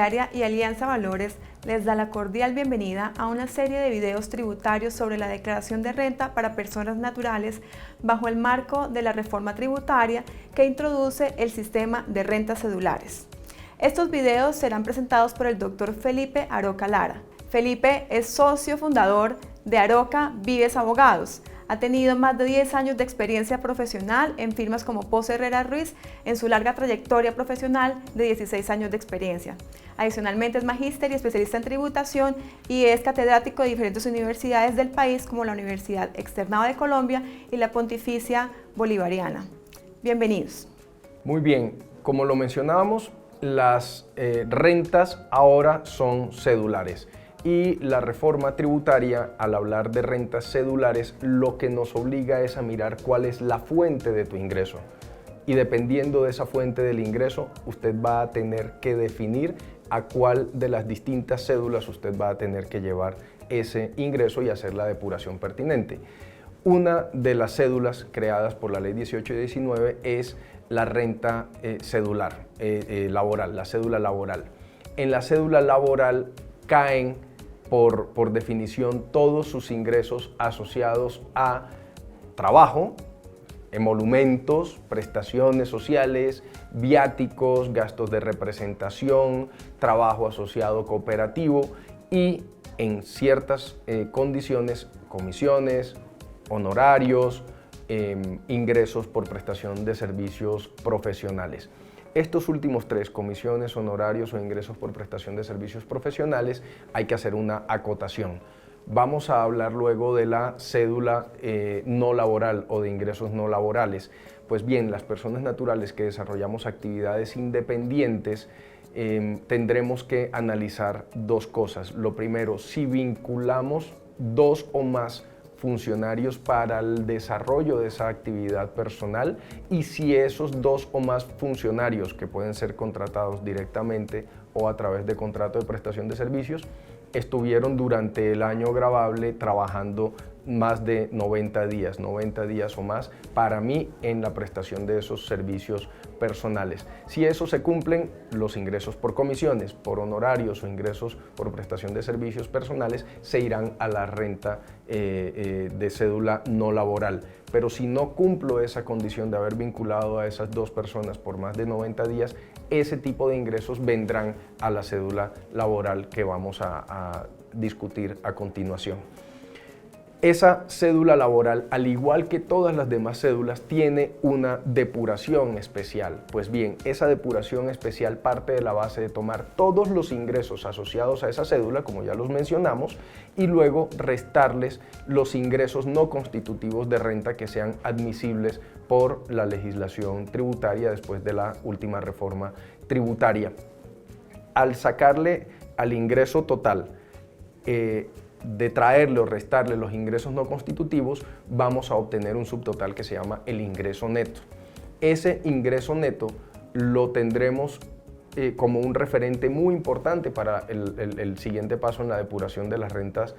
Inmobiliaria y Alianza Valores les da la cordial bienvenida a una serie de videos tributarios sobre la declaración de renta para personas naturales bajo el marco de la reforma tributaria que introduce el sistema de rentas cedulares. Estos videos serán presentados por el Dr. Felipe Aroca Lara. Felipe es socio fundador de Aroca Vives Abogados. Ha tenido más de 10 años de experiencia profesional en firmas como Pose Herrera Ruiz en su larga trayectoria profesional de 16 años de experiencia. Adicionalmente es magíster y especialista en tributación y es catedrático de diferentes universidades del país como la Universidad Externado de Colombia y la Pontificia Bolivariana. Bienvenidos. Muy bien, como lo mencionábamos, las rentas ahora son cedulares. Y la reforma tributaria, al hablar de rentas cedulares, lo que nos obliga es a mirar cuál es la fuente de tu ingreso. Y dependiendo de esa fuente del ingreso, usted va a tener que definir a cuál de las distintas cédulas usted va a tener que llevar ese ingreso y hacer la depuración pertinente. Una de las cédulas creadas por la Ley 18 y 19 es la renta cedular, laboral, la cédula laboral. En la cédula laboral caen por definición todos sus ingresos asociados a trabajo, emolumentos, prestaciones sociales, viáticos, gastos de representación, trabajo asociado cooperativo y en ciertas condiciones, comisiones, honorarios, ingresos por prestación de servicios profesionales. Estos últimos tres, comisiones, honorarios o ingresos por prestación de servicios profesionales, hay que hacer una acotación. Vamos a hablar luego de la cédula no laboral o de ingresos no laborales. Pues bien, las personas naturales que desarrollamos actividades independientes tendremos que analizar dos cosas. Lo primero, si vinculamos dos o más funcionarios para el desarrollo de esa actividad personal y si esos dos o más funcionarios que pueden ser contratados directamente o a través de contrato de prestación de servicios estuvieron durante el año gravable trabajando más de 90 días o más para mí en la prestación de esos servicios personales. Si esos se cumplen, los ingresos por comisiones, por honorarios o ingresos por prestación de servicios personales se irán a la renta de cédula no laboral. Pero si no cumplo esa condición de haber vinculado a esas dos personas por más de 90 días, ese tipo de ingresos vendrán a la cédula laboral que vamos a discutir a continuación. Esa cédula laboral, al igual que todas las demás cédulas, tiene una depuración especial. Pues bien, esa depuración especial parte de la base de tomar todos los ingresos asociados a esa cédula, como ya los mencionamos, y luego restarles los ingresos no constitutivos de renta que sean admisibles por la legislación tributaria después de la última reforma tributaria. Al sacarle al ingreso total, de traerle o restarle los ingresos no constitutivos, vamos a obtener un subtotal que se llama el ingreso neto. Ese ingreso neto lo tendremos como un referente muy importante para el siguiente paso en la depuración de las rentas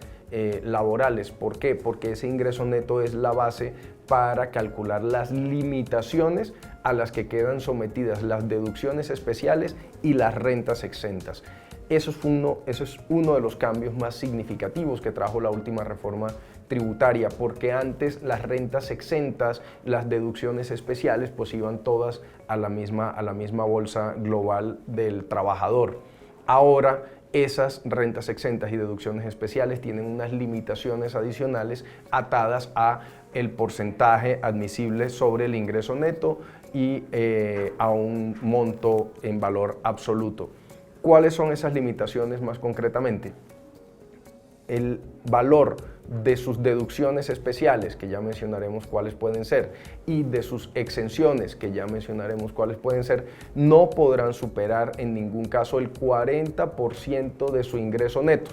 laborales. ¿Por qué? Porque ese ingreso neto es la base para calcular las limitaciones a las que quedan sometidas las deducciones especiales y las rentas exentas. Eso es uno de los cambios más significativos que trajo la última reforma tributaria, porque antes las rentas exentas, las deducciones especiales, pues iban todas a la misma bolsa global del trabajador. Ahora esas rentas exentas y deducciones especiales tienen unas limitaciones adicionales atadas a el porcentaje admisible sobre el ingreso neto y a un monto en valor absoluto. ¿Cuáles son esas limitaciones más concretamente? El valor de sus deducciones especiales, que ya mencionaremos cuáles pueden ser, y de sus exenciones, que ya mencionaremos cuáles pueden ser, no podrán superar en ningún caso el 40% de su ingreso neto,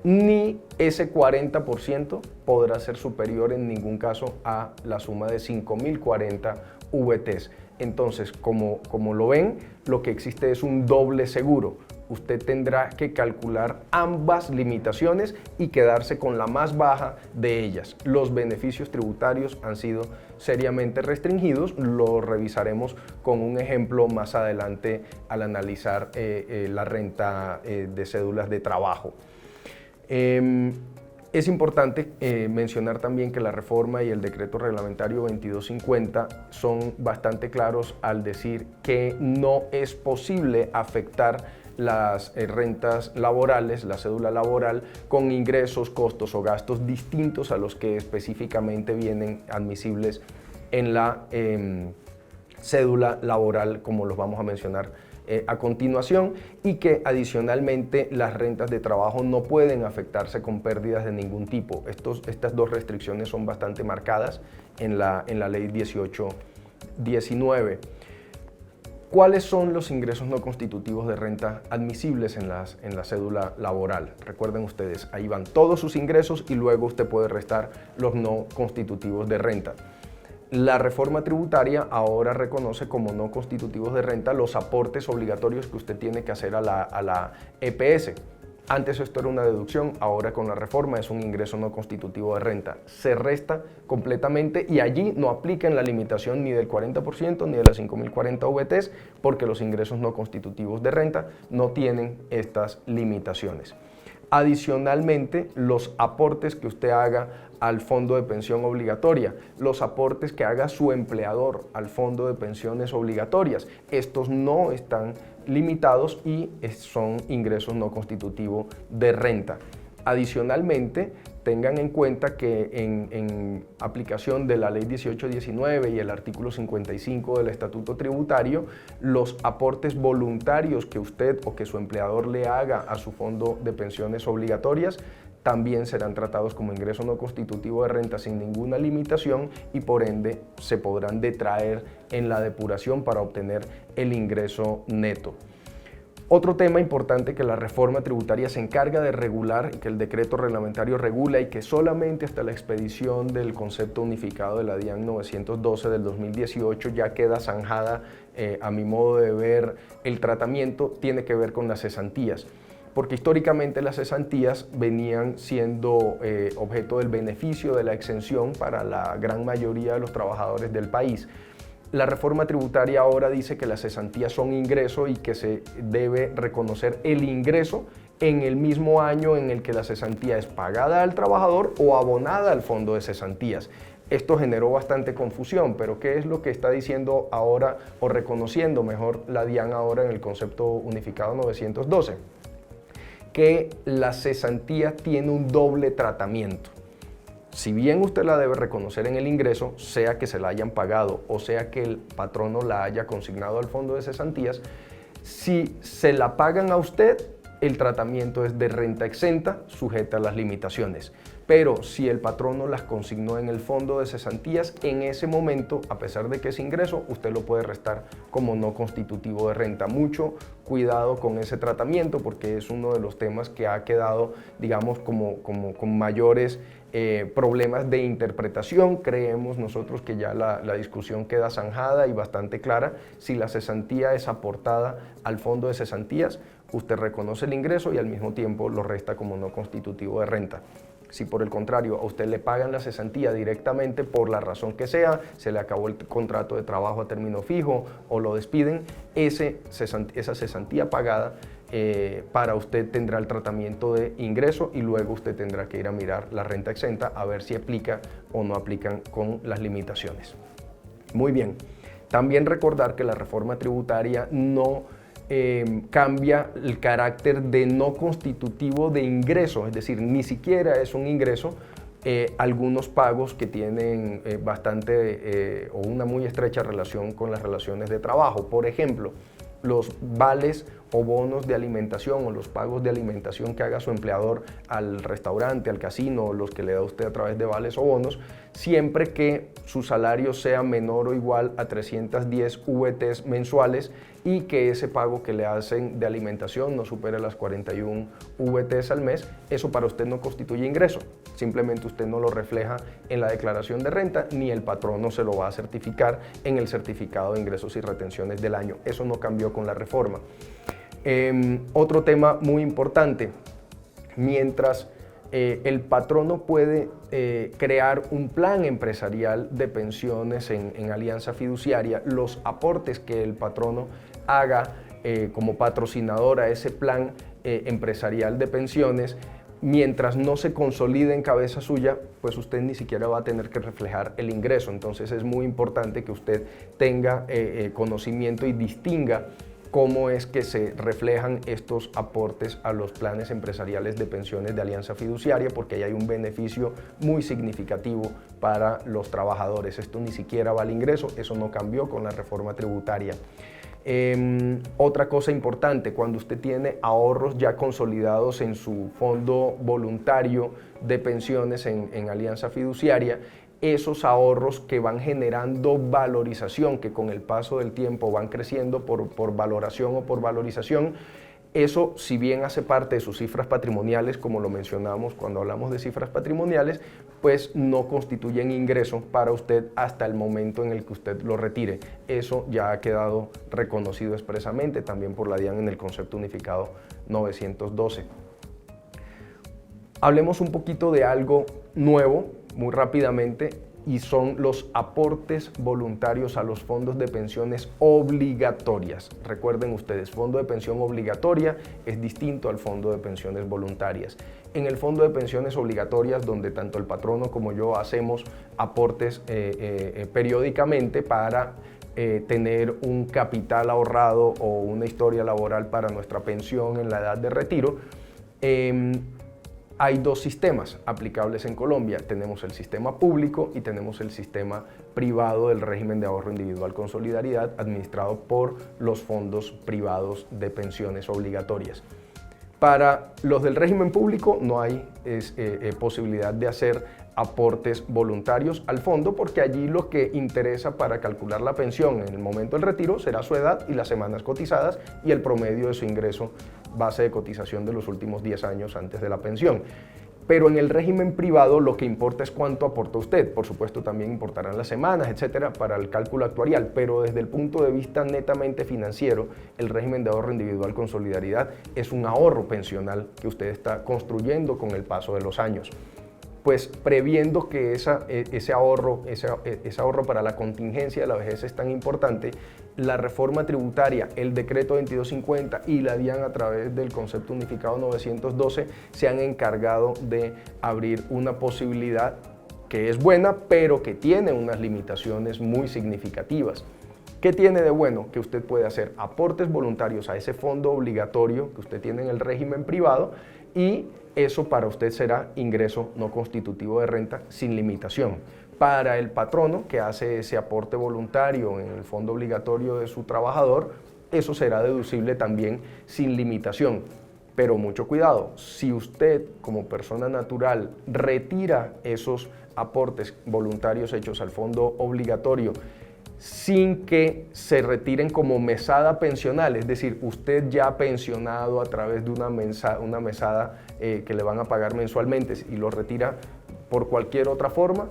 ni ese 40% podrá ser superior en ningún caso a la suma de 5.040 VTs. Entonces, como lo ven, lo que existe es un doble seguro. usted tendrá que calcular ambas limitaciones y quedarse con la más baja de ellas. Los beneficios tributarios han sido seriamente restringidos, lo revisaremos con un ejemplo más adelante al analizar la renta de cédulas de trabajo. Es importante mencionar también que la reforma y el decreto reglamentario 2250 son bastante claros al decir que no es posible afectar las rentas laborales, la cédula laboral, con ingresos, costos o gastos distintos a los que específicamente vienen admisibles en la cédula laboral, como los vamos a mencionar a continuación, y que adicionalmente las rentas de trabajo no pueden afectarse con pérdidas de ningún tipo. Estas dos restricciones son bastante marcadas en la ley 1819. ¿Cuáles son los ingresos no constitutivos de renta admisibles en la cédula laboral? Recuerden ustedes, ahí van todos sus ingresos y luego usted puede restar los no constitutivos de renta. La reforma tributaria ahora reconoce como no constitutivos de renta los aportes obligatorios que usted tiene que hacer a la EPS. Antes esto era una deducción, ahora con la reforma es un ingreso no constitutivo de renta. Se resta completamente y allí no aplican la limitación ni del 40% ni de las 5.040 VTs, porque los ingresos no constitutivos de renta no tienen estas limitaciones. Adicionalmente, los aportes que usted haga al fondo de pensión obligatoria, los aportes que haga su empleador al fondo de pensiones obligatorias, estos no están limitados y son ingresos no constitutivos de renta. Adicionalmente, tengan en cuenta que en aplicación de la ley 1819 y el artículo 55 del estatuto tributario, los aportes voluntarios que usted o que su empleador le haga a su fondo de pensiones obligatorias también serán tratados como ingreso no constitutivo de renta sin ninguna limitación y por ende se podrán detraer en la depuración para obtener el ingreso neto. Otro tema importante que la reforma tributaria se encarga de regular, que el decreto reglamentario regula y que solamente hasta la expedición del concepto unificado de la DIAN 912 del 2018 ya queda zanjada, a mi modo de ver, el tratamiento, tiene que ver con las cesantías. Porque históricamente las cesantías venían siendo objeto del beneficio de la exención para la gran mayoría de los trabajadores del país. La reforma tributaria ahora dice que las cesantías son ingreso y que se debe reconocer el ingreso en el mismo año en el que la cesantía es pagada al trabajador o abonada al fondo de cesantías. Esto generó bastante confusión, pero ¿qué es lo que está diciendo ahora o reconociendo mejor la DIAN ahora en el concepto unificado 912? Que la cesantía tiene un doble tratamiento. Si bien usted la debe reconocer en el ingreso, sea que se la hayan pagado o sea que el patrono la haya consignado al fondo de cesantías, si se la pagan a usted, el tratamiento es de renta exenta, sujeta a las limitaciones. Pero si el patrono las consignó en el fondo de cesantías, en ese momento, a pesar de que es ingreso, usted lo puede restar como no constitutivo de renta. Mucho cuidado con ese tratamiento porque es uno de los temas que ha quedado, digamos, con mayores problemas de interpretación. Creemos nosotros que ya la discusión queda zanjada y bastante clara. Si la cesantía es aportada al fondo de cesantías, usted reconoce el ingreso y al mismo tiempo lo resta como no constitutivo de renta. Si por el contrario a usted le pagan la cesantía directamente por la razón que sea, se le acabó el contrato de trabajo a término fijo o lo despiden, esa cesantía pagada para usted tendrá el tratamiento de ingreso y luego usted tendrá que ir a mirar la renta exenta a ver si aplica o no aplican con las limitaciones. Muy bien, también recordar que la reforma tributaria no cambia el carácter de no constitutivo de ingreso, es decir, ni siquiera es un ingreso algunos pagos que tienen bastante o una muy estrecha relación con las relaciones de trabajo. Por ejemplo, los vales o bonos de alimentación o los pagos de alimentación que haga su empleador al restaurante, al casino, o los que le da usted a través de vales o bonos, siempre que su salario sea menor o igual a 310 VTs mensuales y que ese pago que le hacen de alimentación no supere las 41 VTs al mes, eso para usted no constituye ingreso. Simplemente usted no lo refleja en la declaración de renta ni el patrono se lo va a certificar en el certificado de ingresos y retenciones del año. Eso no cambió con la reforma. Otro tema muy importante, mientras el patrono puede crear un plan empresarial de pensiones en alianza fiduciaria, los aportes que el patrono haga como patrocinador a ese plan empresarial de pensiones, mientras no se consolide en cabeza suya, pues usted ni siquiera va a tener que reflejar el ingreso. Entonces es muy importante que usted tenga conocimiento y distinga cómo es que se reflejan estos aportes a los planes empresariales de pensiones de alianza fiduciaria, porque ahí hay un beneficio muy significativo para los trabajadores. Esto ni siquiera va al ingreso, eso no cambió con la reforma tributaria. Otra cosa importante, cuando usted tiene ahorros ya consolidados en su fondo voluntario de pensiones en alianza fiduciaria, esos ahorros que van generando valorización, que con el paso del tiempo van creciendo por valoración o por valorización, eso, si bien hace parte de sus cifras patrimoniales, como lo mencionamos cuando hablamos de cifras patrimoniales, pues no constituyen ingreso para usted hasta el momento en el que usted lo retire. Eso ya ha quedado reconocido expresamente también por la DIAN en el concepto unificado 912. Hablemos un poquito de algo nuevo, muy rápidamente, y son los aportes voluntarios a los fondos de pensiones obligatorias. Recuerden ustedes, fondo de pensión obligatoria es distinto al fondo de pensiones voluntarias. En el fondo de pensiones obligatorias, donde tanto el patrono como yo hacemos aportes periódicamente para tener un capital ahorrado o una historia laboral para nuestra pensión en la edad de retiro, hay dos sistemas aplicables en Colombia. Tenemos el sistema público y tenemos el sistema privado del régimen de ahorro individual con solidaridad administrado por los fondos privados de pensiones obligatorias. Para los del régimen público no hay posibilidad de hacer aportes voluntarios al fondo, porque allí lo que interesa para calcular la pensión en el momento del retiro será su edad y las semanas cotizadas y el promedio de su ingreso base de cotización de los últimos 10 años antes de la pensión. Pero en el régimen privado lo que importa es cuánto aporta usted. Por supuesto también importarán las semanas, etcétera, para el cálculo actuarial, pero desde el punto de vista netamente financiero, el régimen de ahorro individual con solidaridad es un ahorro pensional que usted está construyendo con el paso de los años. Pues previendo que ese ahorro para la contingencia de la vejez es tan importante, la reforma tributaria, el decreto 2250 y la DIAN a través del concepto unificado 912 se han encargado de abrir una posibilidad que es buena, pero que tiene unas limitaciones muy significativas. ¿Qué tiene de bueno? Que usted puede hacer aportes voluntarios a ese fondo obligatorio que usted tiene en el régimen privado, y eso para usted será ingreso no constitutivo de renta sin limitación. Para el patrono que hace ese aporte voluntario en el fondo obligatorio de su trabajador, eso será deducible también sin limitación. Pero mucho cuidado, si usted como persona natural retira esos aportes voluntarios hechos al fondo obligatorio sin que se retiren como mesada pensional, es decir, usted ya pensionado a través de una mesada que le van a pagar mensualmente y lo retira por cualquier otra forma,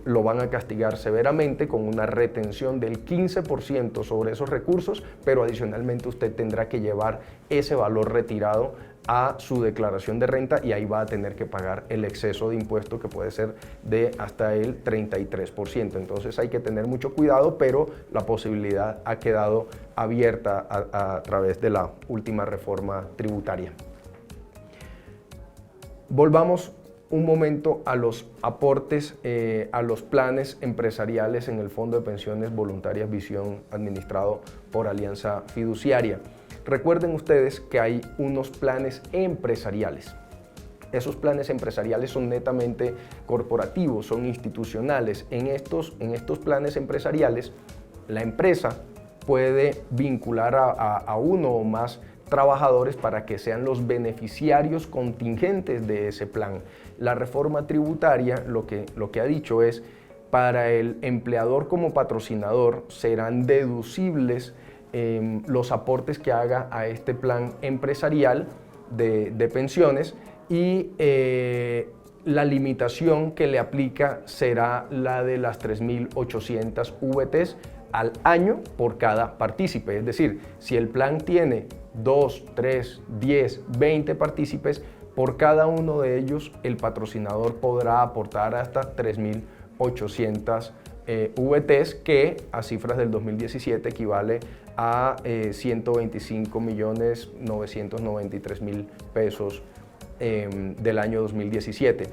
lo van a castigar severamente con una retención del 15% sobre esos recursos, pero adicionalmente usted tendrá que llevar ese valor retirado a su declaración de renta y ahí va a tener que pagar el exceso de impuesto, que puede ser de hasta el 33%. Entonces hay que tener mucho cuidado, pero la posibilidad ha quedado abierta a través de la última reforma tributaria. Volvamos un momento a los aportes a los planes empresariales en el Fondo de Pensiones Voluntarias Visión administrado por Alianza Fiduciaria. Recuerden ustedes que hay unos planes empresariales. Esos planes empresariales son netamente corporativos, son institucionales. En estos planes empresariales, la empresa puede vincular a uno o más trabajadores para que sean los beneficiarios contingentes de ese plan. La reforma tributaria lo que ha dicho es, para el empleador como patrocinador serán deducibles los aportes que haga a este plan empresarial de pensiones, y la limitación que le aplica será la de las 3.800 VTs al año por cada partícipe. Es decir, si el plan tiene 2, 3, 10, 20 partícipes. Por cada uno de ellos, el patrocinador podrá aportar hasta 3.800 VTs, que a cifras del 2017 equivale a 125.993.000 pesos del año 2017.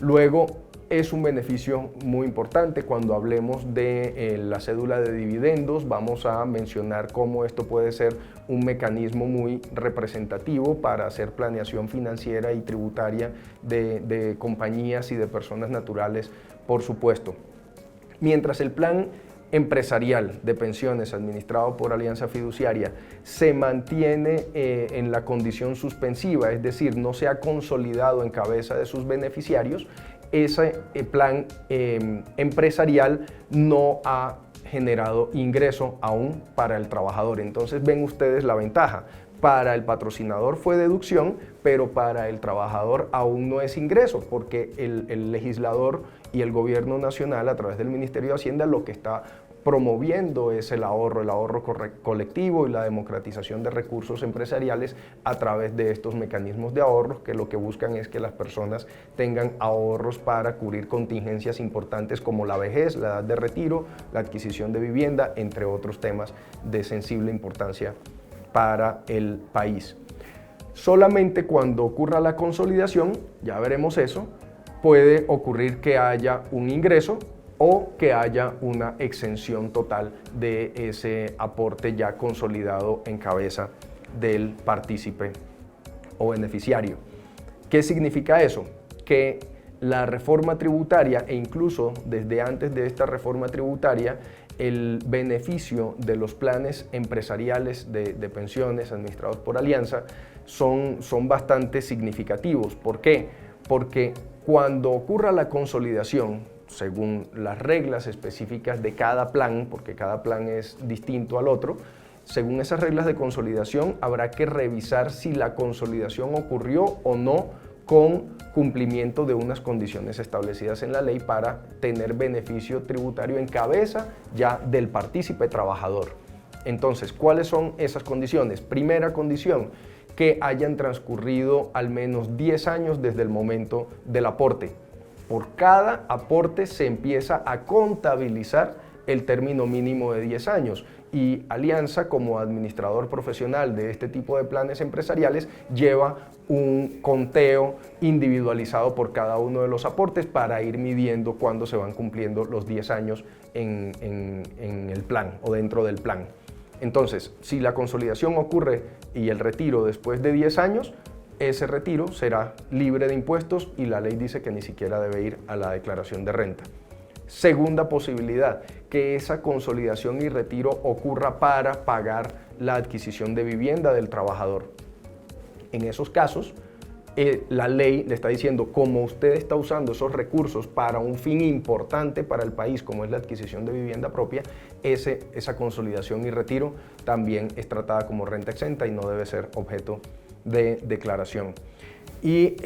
Luego, es un beneficio muy importante. Cuando hablemos de la cédula de dividendos, vamos a mencionar cómo esto puede ser un mecanismo muy representativo para hacer planeación financiera y tributaria de compañías y de personas naturales, por supuesto. Mientras el plan empresarial de pensiones administrado por Alianza Fiduciaria se mantiene en la condición suspensiva, es decir, no se ha consolidado en cabeza de sus beneficiarios, ese plan empresarial no ha generado ingreso aún para el trabajador. Entonces ven ustedes la ventaja. Para el patrocinador fue deducción, pero para el trabajador aún no es ingreso, porque el legislador y el gobierno nacional, a través del Ministerio de Hacienda, lo que está promoviendo es el ahorro colectivo y la democratización de recursos empresariales a través de estos mecanismos de ahorros, que lo que buscan es que las personas tengan ahorros para cubrir contingencias importantes como la vejez, la edad de retiro, la adquisición de vivienda, entre otros temas de sensible importancia para el país. Solamente cuando ocurra la consolidación, ya veremos eso, puede ocurrir que haya un ingreso o que haya una exención total de ese aporte ya consolidado en cabeza del partícipe o beneficiario. ¿Qué significa eso? Que la reforma tributaria, e incluso desde antes de esta reforma tributaria, el beneficio de los planes empresariales de pensiones administrados por Alianza son bastante significativos. ¿Por qué? Porque cuando ocurra la consolidación, según las reglas específicas de cada plan, porque cada plan es distinto al otro, según esas reglas de consolidación habrá que revisar si la consolidación ocurrió o no con cumplimiento de unas condiciones establecidas en la ley para tener beneficio tributario en cabeza ya del partícipe trabajador. Entonces, ¿cuáles son esas condiciones? Primera condición, que hayan transcurrido al menos 10 años desde el momento del aporte. Por cada aporte se empieza a contabilizar el término mínimo de 10 años y Alianza, como administrador profesional de este tipo de planes empresariales, lleva un conteo individualizado por cada uno de los aportes para ir midiendo cuándo se van cumpliendo los 10 años en el plan o dentro del plan. Entonces, si la consolidación ocurre y el retiro después de 10 años, ese retiro será libre de impuestos y la ley dice que ni siquiera debe ir a la declaración de renta. Segunda posibilidad, que esa consolidación y retiro ocurra para pagar la adquisición de vivienda del trabajador. En esos casos, la ley le está diciendo, como usted está usando esos recursos para un fin importante para el país, como es la adquisición de vivienda propia, esa consolidación y retiro también es tratada como renta exenta y no debe ser objeto de declaración. Y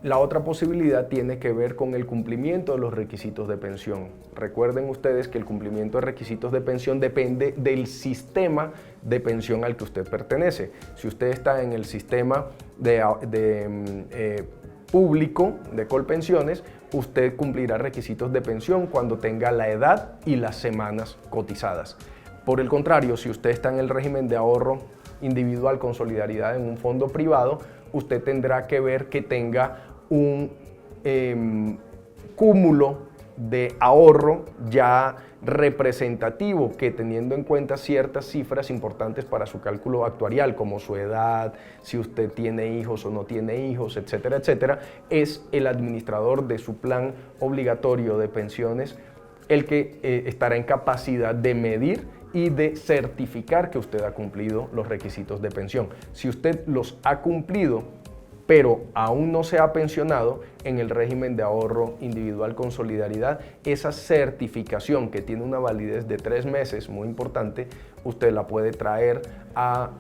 la otra posibilidad tiene que ver con el cumplimiento de los requisitos de pensión. Recuerden ustedes que el cumplimiento de requisitos de pensión depende del sistema de pensión al que usted pertenece. Si usted está en el sistema público de Colpensiones, usted cumplirá requisitos de pensión cuando tenga la edad y las semanas cotizadas. Por el contrario, si usted está en el régimen de ahorro individual con solidaridad en un fondo privado, usted tendrá que ver que tenga un cúmulo de ahorro ya representativo, que teniendo en cuenta ciertas cifras importantes para su cálculo actuarial, como su edad, si usted tiene hijos o no tiene hijos, etcétera, etcétera, es el administrador de su plan obligatorio de pensiones el que estará en capacidad de medir y de certificar que usted ha cumplido los requisitos de pensión. Si usted los ha cumplido, pero aún no se ha pensionado, en el régimen de ahorro individual con solidaridad, esa certificación, que tiene una validez de 3 meses, muy importante, usted la puede traer a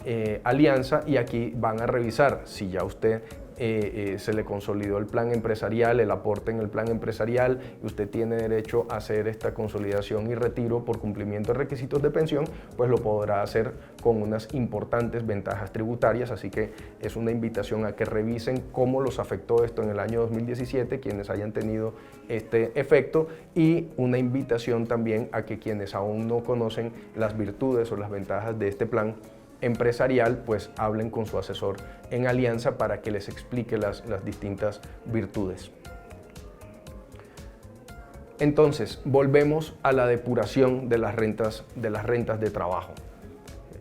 Alianza y aquí van a revisar si ya usted se le consolidó el plan empresarial, el aporte en el plan empresarial, y usted tiene derecho a hacer esta consolidación y retiro por cumplimiento de requisitos de pensión, pues lo podrá hacer con unas importantes ventajas tributarias. Así que es una invitación a que revisen cómo los afectó esto en el año 2017, quienes hayan tenido este efecto, y una invitación también a que quienes aún no conocen las virtudes o las ventajas de este plan empresarial, pues hablen con su asesor en Alianza para que les explique las distintas virtudes. Entonces, volvemos a la depuración de las rentas de trabajo.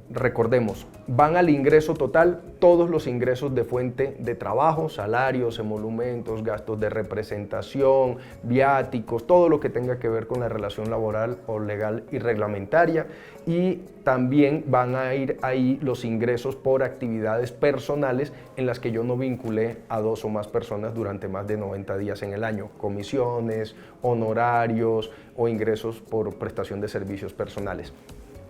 Recordemos, van al ingreso total todos los ingresos de fuente de trabajo, salarios, emolumentos, gastos de representación, viáticos, todo lo que tenga que ver con la relación laboral o legal y reglamentaria, y también van a ir ahí los ingresos por actividades personales en las que yo no vinculé a 2 o más personas durante más de 90 días en el año, comisiones, honorarios o ingresos por prestación de servicios personales.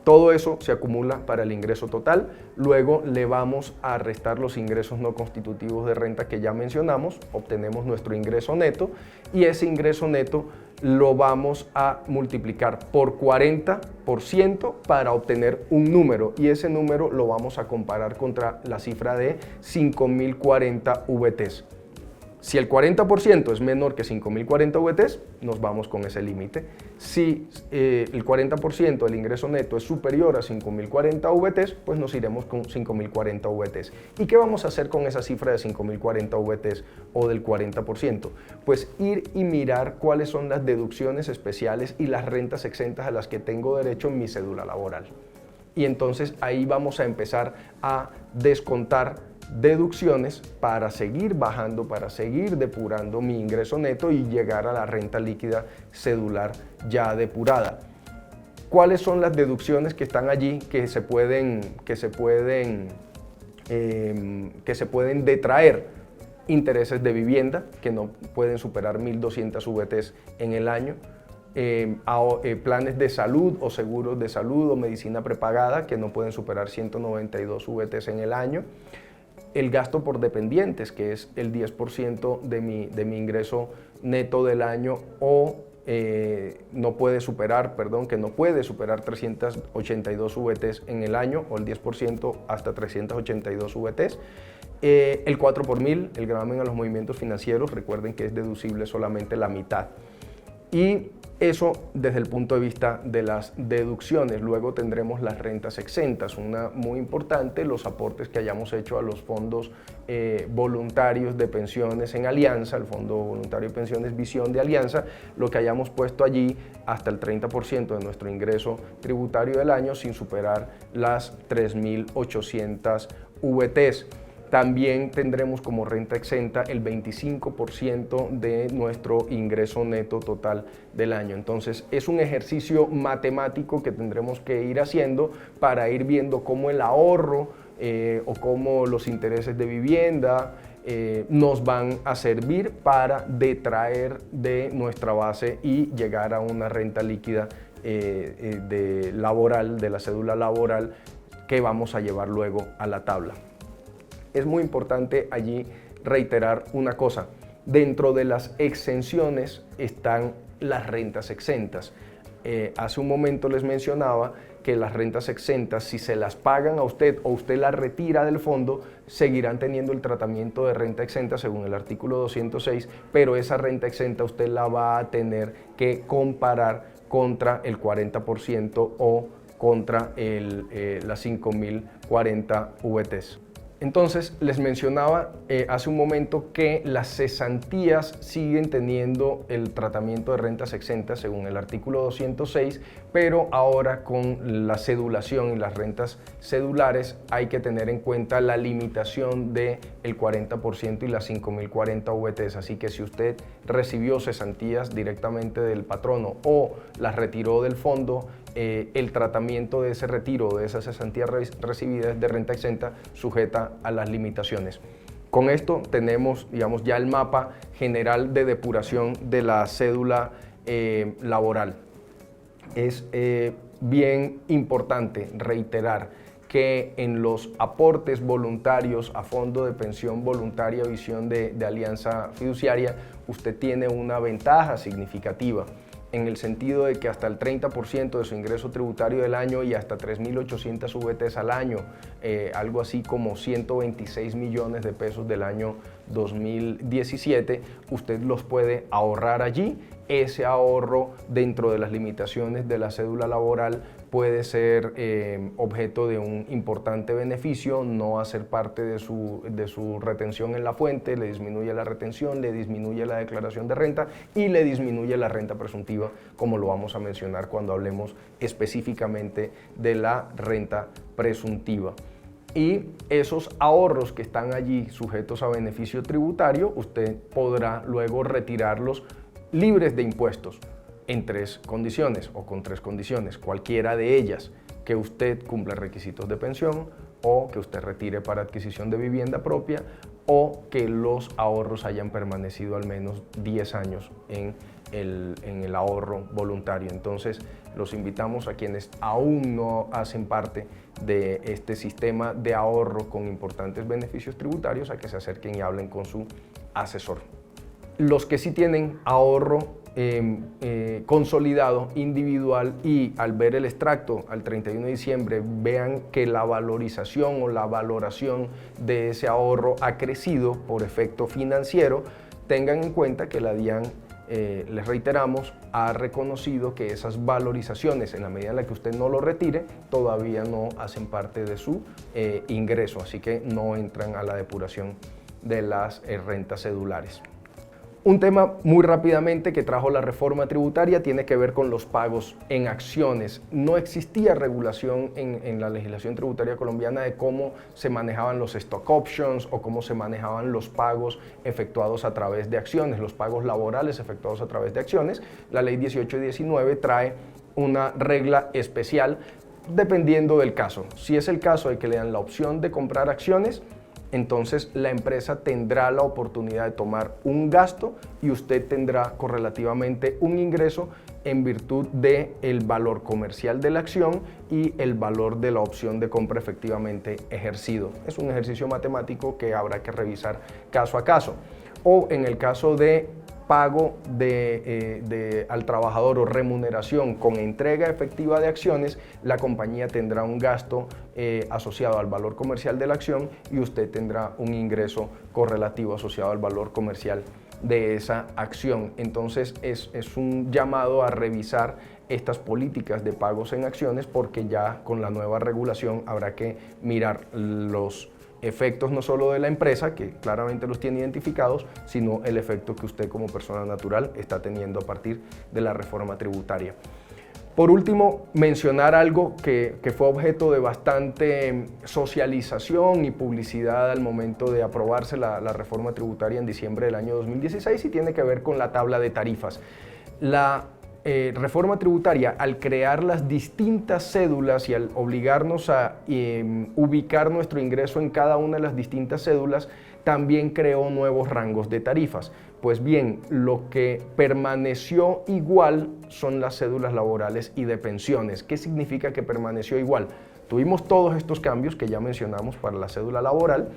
Todo eso se acumula para el ingreso total. Luego le vamos a restar los ingresos no constitutivos de renta que ya mencionamos, obtenemos nuestro ingreso neto, y ese ingreso neto lo vamos a multiplicar por 40% para obtener un número, y ese número lo vamos a comparar contra la cifra de 5.040 VTs. Si el 40% es menor que 5.040 VTs, nos vamos con ese límite. Si el 40% del ingreso neto es superior a 5.040 VTs, pues nos iremos con 5.040 VTs. ¿Y qué vamos a hacer con esa cifra de 5.040 VTs o del 40%? Pues ir y mirar cuáles son las deducciones especiales y las rentas exentas a las que tengo derecho en mi cédula laboral. Y entonces ahí vamos a empezar a descontar deducciones para seguir bajando, para seguir depurando mi ingreso neto y llegar a la renta líquida cedular ya depurada. ¿Cuáles son las deducciones que están allí que se pueden detraer? Intereses de vivienda que no pueden superar 1.200 VTs en el año. Planes de salud o seguros de salud o medicina prepagada que no pueden superar 192 VTs en el año. El gasto por dependientes, que es el 10% de mi ingreso neto del año, o que no puede superar 382 VTs en el año, o el 10% hasta 382 VTs. El 4 por 1000, el gravamen a los movimientos financieros, recuerden que es deducible solamente la mitad. Y eso desde el punto de vista de las deducciones. Luego tendremos las rentas exentas, una muy importante, los aportes que hayamos hecho a los fondos voluntarios de pensiones en Alianza, el Fondo Voluntario de Pensiones Visión de Alianza, lo que hayamos puesto allí hasta el 30% de nuestro ingreso tributario del año sin superar las 3.800 VTs. También tendremos como renta exenta el 25% de nuestro ingreso neto total del año. Entonces es un ejercicio matemático que tendremos que ir haciendo para ir viendo cómo el ahorro o cómo los intereses de vivienda nos van a servir para detraer de nuestra base y llegar a una renta líquida laboral, de la cédula laboral, que vamos a llevar luego a la tabla. Es muy importante allí reiterar una cosa: dentro de las exenciones están las rentas exentas. Hace un momento les mencionaba que las rentas exentas, si se las pagan a usted o usted las retira del fondo, seguirán teniendo el tratamiento de renta exenta según el artículo 206, pero esa renta exenta usted la va a tener que comparar contra el 40% o contra las 5.040 VTs. Entonces, les mencionaba hace un momento que las cesantías siguen teniendo el tratamiento de rentas exentas según el artículo 206, pero ahora con la cedulación y las rentas cedulares hay que tener en cuenta la limitación del 40% y las 5.040 VTs. Así que si usted recibió cesantías directamente del patrono o las retiró del fondo, el tratamiento de ese retiro, de esas cesantías recibidas de renta exenta, sujeta a las limitaciones. Con esto tenemos, digamos, ya el mapa general de depuración de la cédula laboral. Es bien importante reiterar que en los aportes voluntarios a Fondo de Pensión Voluntaria Visión de Alianza Fiduciaria, usted tiene una ventaja significativa, en el sentido de que hasta el 30% de su ingreso tributario del año y hasta 3.800 VTs al año, algo así como 126 millones de pesos del año 2017, usted los puede ahorrar allí. Ese ahorro, dentro de las limitaciones de la cédula laboral, puede ser objeto de un importante beneficio, no hacer parte de su retención en la fuente, le disminuye la retención, le disminuye la declaración de renta y le disminuye la renta presuntiva, como lo vamos a mencionar cuando hablemos específicamente de la renta presuntiva. Y esos ahorros que están allí sujetos a beneficio tributario, usted podrá luego retirarlos libres de impuestos en 3 condiciones o con 3 condiciones, cualquiera de ellas: que usted cumpla requisitos de pensión, o que usted retire para adquisición de vivienda propia, o que los ahorros hayan permanecido al menos 10 años en el ahorro voluntario. Entonces, los invitamos a quienes aún no hacen parte de este sistema de ahorro con importantes beneficios tributarios a que se acerquen y hablen con su asesor. Los que sí tienen ahorro consolidado, individual, y al ver el extracto al 31 de diciembre vean que la valorización o la valoración de ese ahorro ha crecido por efecto financiero, tengan en cuenta que la DIAN, les reiteramos, ha reconocido que esas valorizaciones, en la medida en la que usted no lo retire, todavía no hacen parte de su ingreso, así que no entran a la depuración de las rentas cedulares. Un tema muy rápidamente que trajo la reforma tributaria tiene que ver con los pagos en acciones. No existía regulación en la legislación tributaria colombiana de cómo se manejaban los stock options o cómo se manejaban los pagos efectuados a través de acciones, los pagos laborales efectuados a través de acciones. La ley 1819 trae una regla especial dependiendo del caso. Si es el caso de que le dan la opción de comprar acciones, entonces la empresa tendrá la oportunidad de tomar un gasto y usted tendrá correlativamente un ingreso en virtud del valor comercial de la acción y el valor de la opción de compra efectivamente ejercido. Es un ejercicio matemático que habrá que revisar caso a caso. O en el caso de pago al trabajador o remuneración con entrega efectiva de acciones, la compañía tendrá un gasto asociado al valor comercial de la acción y usted tendrá un ingreso correlativo asociado al valor comercial de esa acción. Entonces es un llamado a revisar estas políticas de pagos en acciones, porque ya con la nueva regulación habrá que mirar los efectos no solo de la empresa, que claramente los tiene identificados, sino el efecto que usted como persona natural está teniendo a partir de la reforma tributaria. Por último, mencionar algo que fue objeto de bastante socialización y publicidad al momento de aprobarse la reforma tributaria en diciembre del año 2016, y tiene que ver con la tabla de tarifas. La reforma tributaria, al crear las distintas cédulas y al obligarnos a ubicar nuestro ingreso en cada una de las distintas cédulas, también creó nuevos rangos de tarifas. Pues bien, lo que permaneció igual son las cédulas laborales y de pensiones. ¿Qué significa que permaneció igual? Tuvimos todos estos cambios que ya mencionamos para la cédula laboral,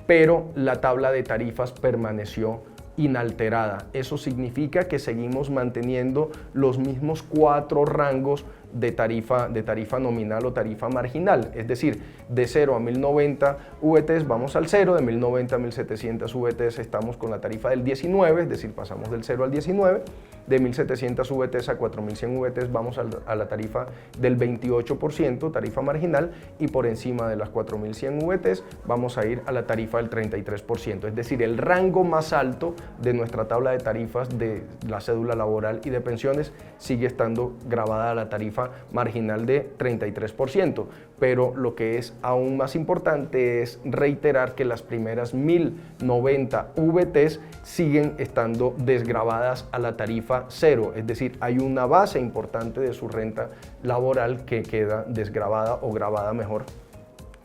pero la tabla de tarifas permaneció inalterada. Eso significa que seguimos manteniendo los mismos 4 rangos de tarifa nominal o tarifa marginal, es decir, de 0 a 1090 VTs vamos al 0, de 1090 a 1700 VTs estamos con la tarifa del 19, es decir, pasamos del 0 al 19, de 1700 VTs a 4100 VTs vamos a la tarifa del 28%, tarifa marginal, y por encima de las 4100 VTs vamos a ir a la tarifa del 33%, es decir, el rango más alto de nuestra tabla de tarifas de la cédula laboral y de pensiones sigue estando grabada a la tarifa marginal de 33%, pero lo que es aún más importante es reiterar que las primeras 1090 VTs siguen estando desgravadas a la tarifa 0, es decir, hay una base importante de su renta laboral que queda desgravada o gravada mejor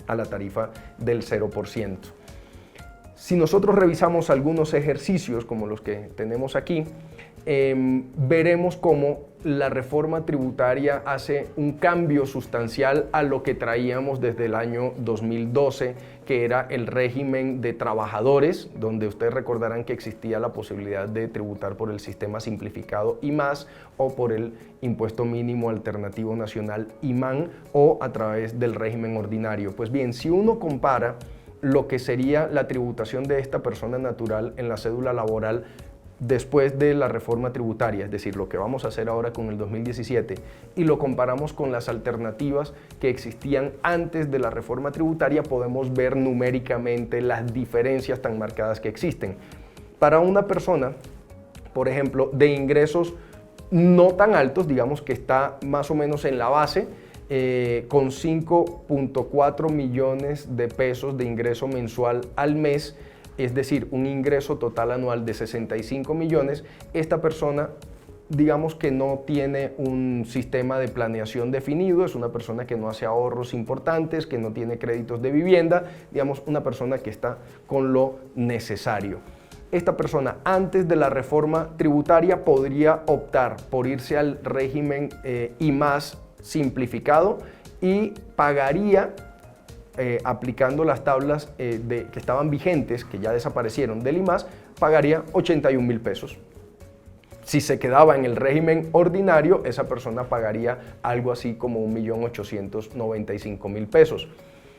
a la tarifa del 0%. Si nosotros revisamos algunos ejercicios como los que tenemos aquí, veremos cómo la reforma tributaria hace un cambio sustancial a lo que traíamos desde el año 2012, que era el régimen de trabajadores, donde ustedes recordarán que existía la posibilidad de tributar por el sistema simplificado IMAS o por el impuesto mínimo alternativo nacional IMAN o a través del régimen ordinario. Pues bien, si uno compara lo que sería la tributación de esta persona natural en la cédula laboral después de la reforma tributaria, es decir, lo que vamos a hacer ahora con el 2017, y lo comparamos con las alternativas que existían antes de la reforma tributaria, podemos ver numéricamente las diferencias tan marcadas que existen. Para una persona, por ejemplo, de ingresos no tan altos, digamos que está más o menos en la base, con 5.4 millones de pesos de ingreso mensual al mes, es decir, un ingreso total anual de 65 millones, esta persona, digamos que no tiene un sistema de planeación definido, es una persona que no hace ahorros importantes, que no tiene créditos de vivienda, digamos, una persona que está con lo necesario. Esta persona, antes de la reforma tributaria, podría optar por irse al régimen IMAS simplificado y pagaría, aplicando las tablas que estaban vigentes, que ya desaparecieron del IMAS, pagaría 81.000 pesos. Si se quedaba en el régimen ordinario, esa persona pagaría algo así como 1.895.000 pesos.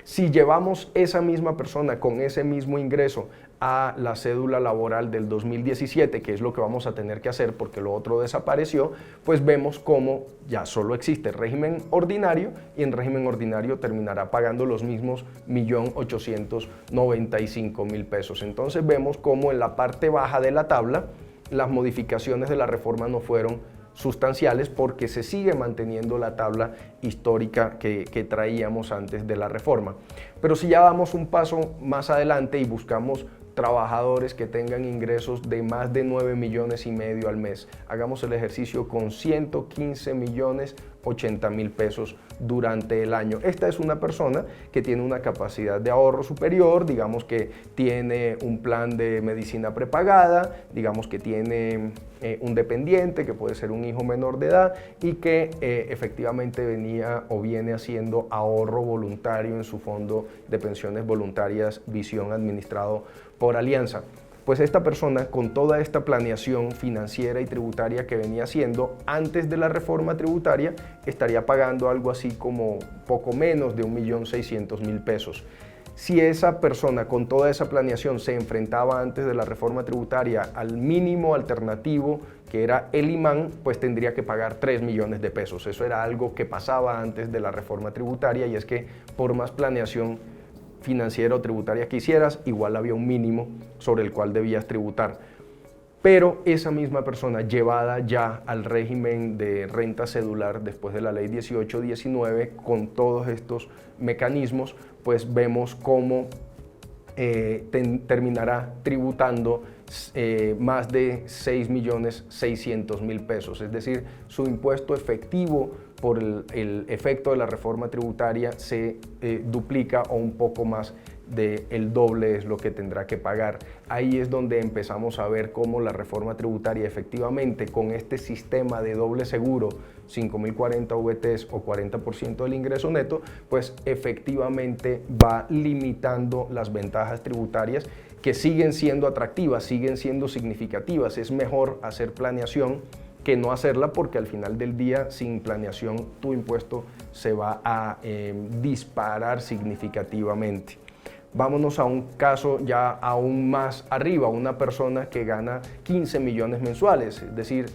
Si llevamos esa misma persona con ese mismo ingreso a la cédula laboral del 2017, que es lo que vamos a tener que hacer porque lo otro desapareció, pues vemos cómo ya solo existe régimen ordinario y en régimen ordinario terminará pagando los mismos 1.895.000 pesos. Entonces vemos cómo en la parte baja de la tabla las modificaciones de la reforma no fueron sustanciales porque se sigue manteniendo la tabla histórica que traíamos antes de la reforma. Pero si ya damos un paso más adelante y buscamos trabajadores que tengan ingresos de más de 9,5 millones al mes, hagamos el ejercicio con 115.080.000 pesos durante el año. Esta es una persona que tiene una capacidad de ahorro superior, digamos que tiene un plan de medicina prepagada, digamos que tiene un dependiente que puede ser un hijo menor de edad y que efectivamente venía o viene haciendo ahorro voluntario en su fondo de pensiones voluntarias Visión administrado por Alianza. Pues esta persona, con toda esta planeación financiera y tributaria que venía haciendo antes de la reforma tributaria, estaría pagando algo así como poco menos de 1.600.000 pesos. Si esa persona con toda esa planeación se enfrentaba antes de la reforma tributaria al mínimo alternativo, que era el IMAN, pues tendría que pagar 3 millones de pesos. Eso era algo que pasaba antes de la reforma tributaria y es que por más planeación financiera o tributaria que hicieras, igual había un mínimo sobre el cual debías tributar. Pero esa misma persona llevada ya al régimen de renta cedular después de la ley 1819, con todos estos mecanismos, pues vemos cómo terminará tributando más de 6.600.000 pesos, es decir, su impuesto efectivo por el efecto de la reforma tributaria se duplica o un poco más del doble es lo que tendrá que pagar. Ahí es donde empezamos a ver cómo la reforma tributaria efectivamente con este sistema de doble seguro, 5.040 VTs o 40% del ingreso neto, pues efectivamente va limitando las ventajas tributarias que siguen siendo atractivas, siguen siendo significativas. Es mejor hacer planeación que no hacerla porque al final del día sin planeación tu impuesto se va a disparar significativamente. Vámonos a un caso ya aún más arriba, una persona que gana 15 millones mensuales, es decir,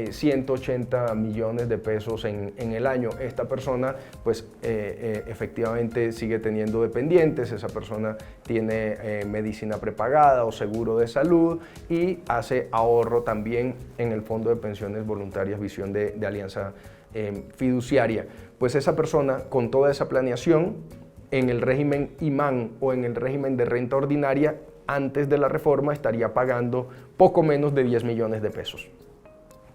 180 millones de pesos en el año. Esta persona pues efectivamente sigue teniendo dependientes, esa persona tiene medicina prepagada o seguro de salud y hace ahorro también en el Fondo de Pensiones Voluntarias Visión de Alianza Fiduciaria. Pues esa persona con toda esa planeación en el régimen IMAN o en el régimen de renta ordinaria antes de la reforma estaría pagando poco menos de 10 millones de pesos.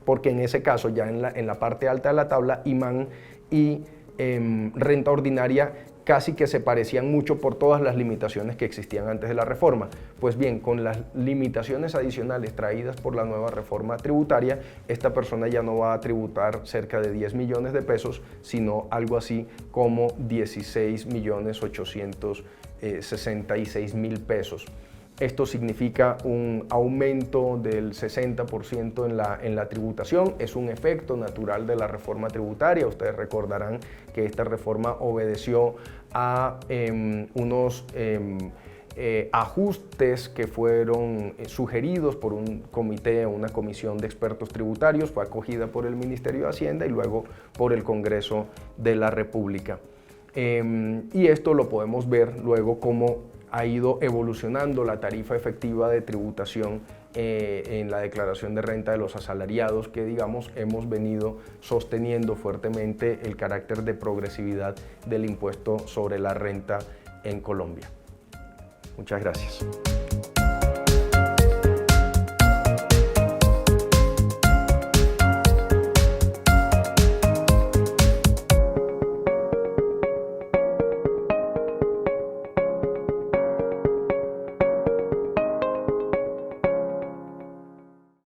Porque en ese caso, ya en la parte alta de la tabla, IMAN y renta ordinaria casi que se parecían mucho por todas las limitaciones que existían antes de la reforma. Pues bien, con las limitaciones adicionales traídas por la nueva reforma tributaria, esta persona ya no va a tributar cerca de 10 millones de pesos, sino algo así como 16.866.000 pesos. Esto significa un aumento del 60% en la tributación. Es un efecto natural de la reforma tributaria. Ustedes recordarán que esta reforma obedeció a unos ajustes que fueron sugeridos por un comité, una comisión de expertos tributarios. Fue acogida por el Ministerio de Hacienda y luego por el Congreso de la República. Y esto lo podemos ver luego como ha ido evolucionando la tarifa efectiva de tributación en la declaración de renta de los asalariados, que digamos hemos venido sosteniendo fuertemente el carácter de progresividad del impuesto sobre la renta en Colombia. Muchas gracias.